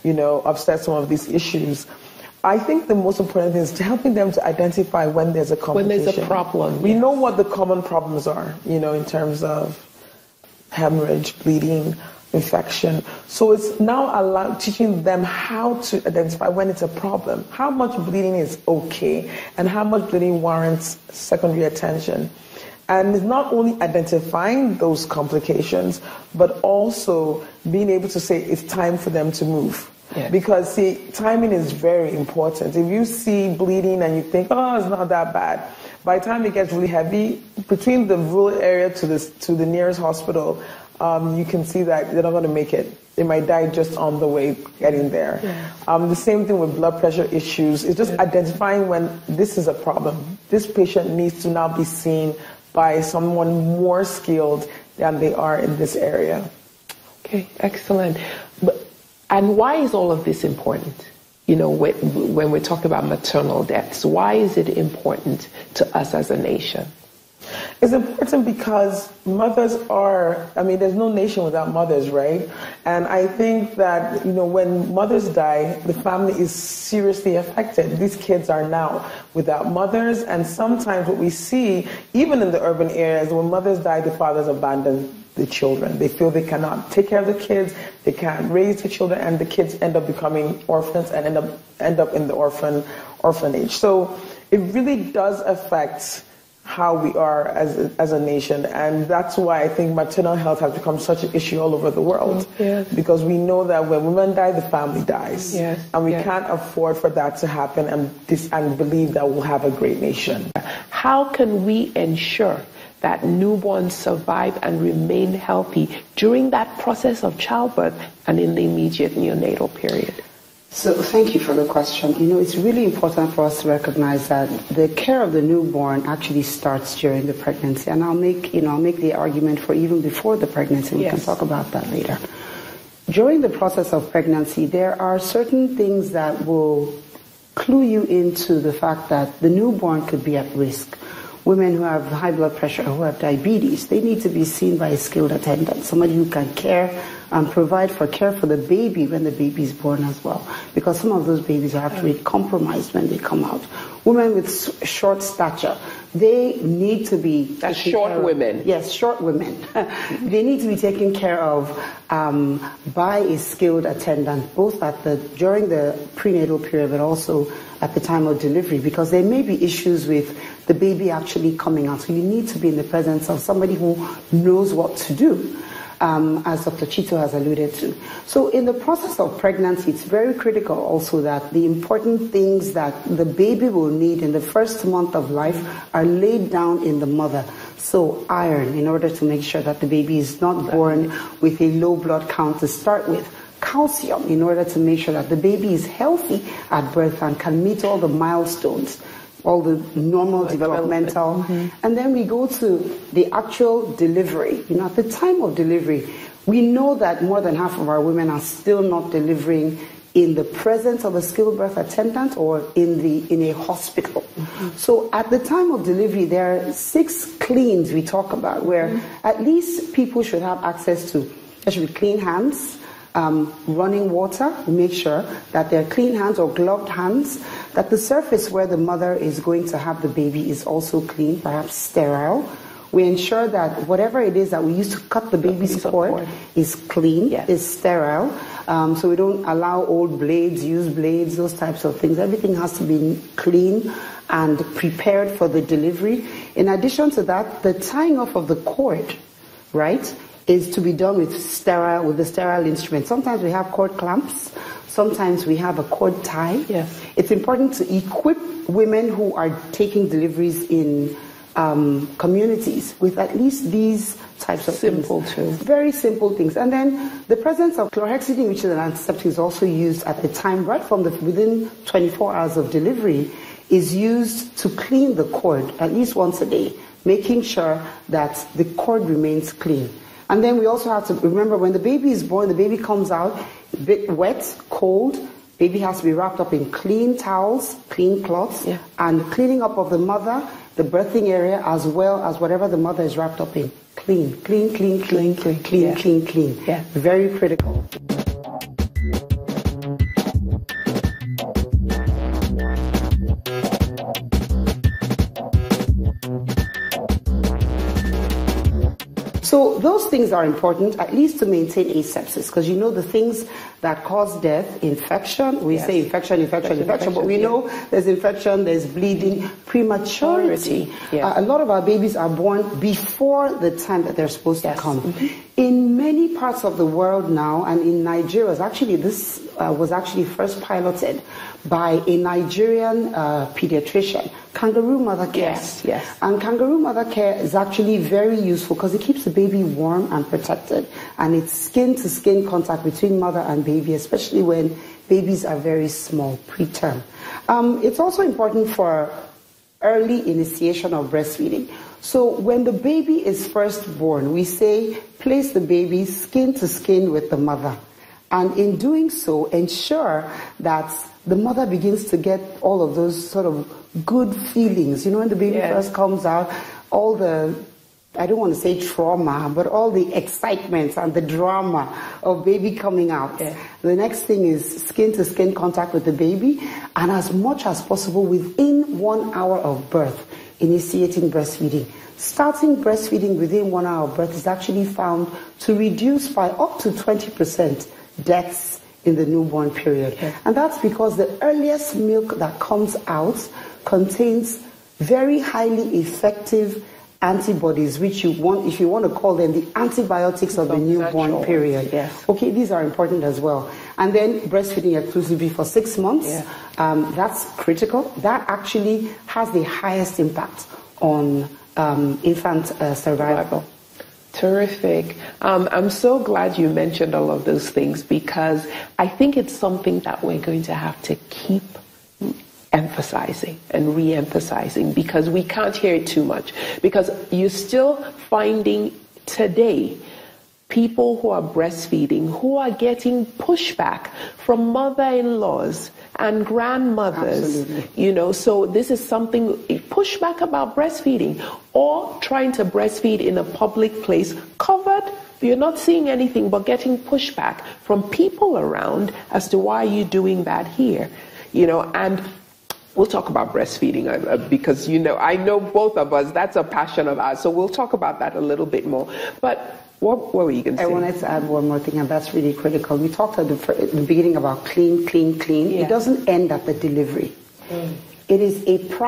upset some of these issues. I think the most important thing is helping them to identify when there's a complication. When there's a problem. We know what the common problems are, in terms of hemorrhage, bleeding, infection. So it's now teaching them how to identify when it's a problem, how much bleeding is okay, and how much bleeding warrants secondary attention. And it's not only identifying those complications, but also being able to say it's time for them to move. Yes. Because, timing is very important. If you see bleeding and you think, oh, it's not that bad, by the time it gets really heavy, between the rural area to the nearest hospital, you can see that they're not going to make it. They might die just on the way getting there. Yeah. The same thing with blood pressure issues. It's just identifying when this is a problem. This patient needs to now be seen by someone more skilled than they are in this area. Okay, excellent. And why is all of this important? When we're talking about maternal deaths, why is it important to us as a nation? It's important because mothers there's no nation without mothers, right? And I think that, when mothers die, the family is seriously affected. These kids are now without mothers, and sometimes what we see, even in the urban areas, when mothers die, the fathers abandon the children. They feel they cannot take care of the kids, they can't raise the children, and the kids end up becoming orphans and end up in the orphanage. So it really does affect how we are as a nation, and that's why I think maternal health has become such an issue all over the world. Yes. Because we know that when women die, the family dies. Yes. And we can't afford for that to happen and believe that we'll have a great nation. How can we ensure that newborns survive and remain healthy during that process of childbirth and in the immediate neonatal period? So thank you for the question. It's really important for us to recognize that the care of the newborn actually starts during the pregnancy. And I'll make the argument for even before the pregnancy. We can talk about that later. During the process of pregnancy, there are certain things that will clue you into the fact that the newborn could be at risk. Women who have high blood pressure, who have diabetes, they need to be seen by a skilled attendant, somebody who can care and provide care for the baby when the baby is born as well. Because some of those babies are actually compromised when they come out. Women with short stature, they need to be... short women. Yes, short women. They need to be taken care of by a skilled attendant, both during the prenatal period, but also at the time of delivery, because there may be issues with the baby actually coming out. So you need to be in the presence of somebody who knows what to do, as Dr. Chito has alluded to. So in the process of pregnancy, it's very critical also that the important things that the baby will need in the first month of life are laid down in the mother. So iron, in order to make sure that the baby is not born with a low blood count to start with. Calcium, in order to make sure that the baby is healthy at birth and can meet all the milestones, all the normal developmental. And then we go to the actual delivery. At the time of delivery, we know that more than half of our women are still not delivering in the presence of a skilled birth attendant or in a hospital. So at the time of delivery, there are 6 cleans we talk about, where at least people should have access to. There should be clean hands, running water, make sure that they're clean hands or gloved hands, that the surface where the mother is going to have the baby is also clean, perhaps sterile. We ensure that whatever it is that we use to cut the baby's cord is clean, is sterile. So we don't allow old blades, used blades, those types of things. Everything has to be clean and prepared for the delivery. In addition to that, the tying off of the cord, right, is to be done with the sterile instrument. Sometimes we have cord clamps. Sometimes we have a cord tie. Yes. It's important to equip women who are taking deliveries in communities with at least these types of simple things. Very simple things. And then the presence of chlorhexidine, which is an antiseptic, is also used at the time, right from within 24 hours of delivery, is used to clean the cord at least once a day, making sure that the cord remains clean. And then we also have to remember, when the baby is born, the baby comes out a bit wet, cold. Baby has to be wrapped up in clean towels, clean cloths, and cleaning up of the mother, the birthing area, as well as whatever the mother is wrapped up in. Clean, clean, clean, clean, clean, clean, clean, clean. Very critical. those things are important, at least to maintain asepsis, because you know the things that cause death, infection, we say infection, but we know there's infection, there's bleeding, prematurity. A lot of our babies are born before the time that they're supposed to come. In many parts of the world now, and in Nigeria, this was actually first piloted by a Nigerian pediatrician, kangaroo mother care. And kangaroo mother care is actually very useful because it keeps the baby warm and protected, and it's skin-to-skin contact between mother and baby, especially when babies are very small, preterm. It's also important for early initiation of breastfeeding. So when the baby is first born, we say place the baby skin to skin with the mother. And in doing so, ensure that the mother begins to get all of those sort of good feelings. You know, when the baby first comes out, all the, I don't want to say trauma, but all the excitement and the drama of baby coming out. The next thing is skin-to-skin contact with the baby, and as much as possible within 1 hour of birth, initiating breastfeeding. Starting breastfeeding within 1 hour of birth is actually found to reduce by up to 20% deaths in the newborn period. And that's because the earliest milk that comes out contains very highly effective antibodies, which you want, if you want to call them the antibiotics of the newborn period. Okay, these are important as well. And then breastfeeding exclusively for 6 months. That's critical. That actually has the highest impact on infant survival. Terrific. I'm so glad you mentioned all of those things, because I think it's something that we're going to have to keep emphasizing and re-emphasizing, because we can't hear it too much. Because you're still finding today people who are breastfeeding who are getting pushback from mother-in-laws and grandmothers. You know, so this is something, pushback about breastfeeding, or trying to breastfeed in a public place, covered. You're not seeing anything but getting pushback from people around as to why you're doing that here. You know, and we'll talk about breastfeeding because, you know, I know both of us, that's a passion of ours. So we'll talk about that a little bit more. But what were you going to say? I wanted to add one more thing, and that's really critical. We talked at the beginning about clean. It doesn't end at the delivery. It is a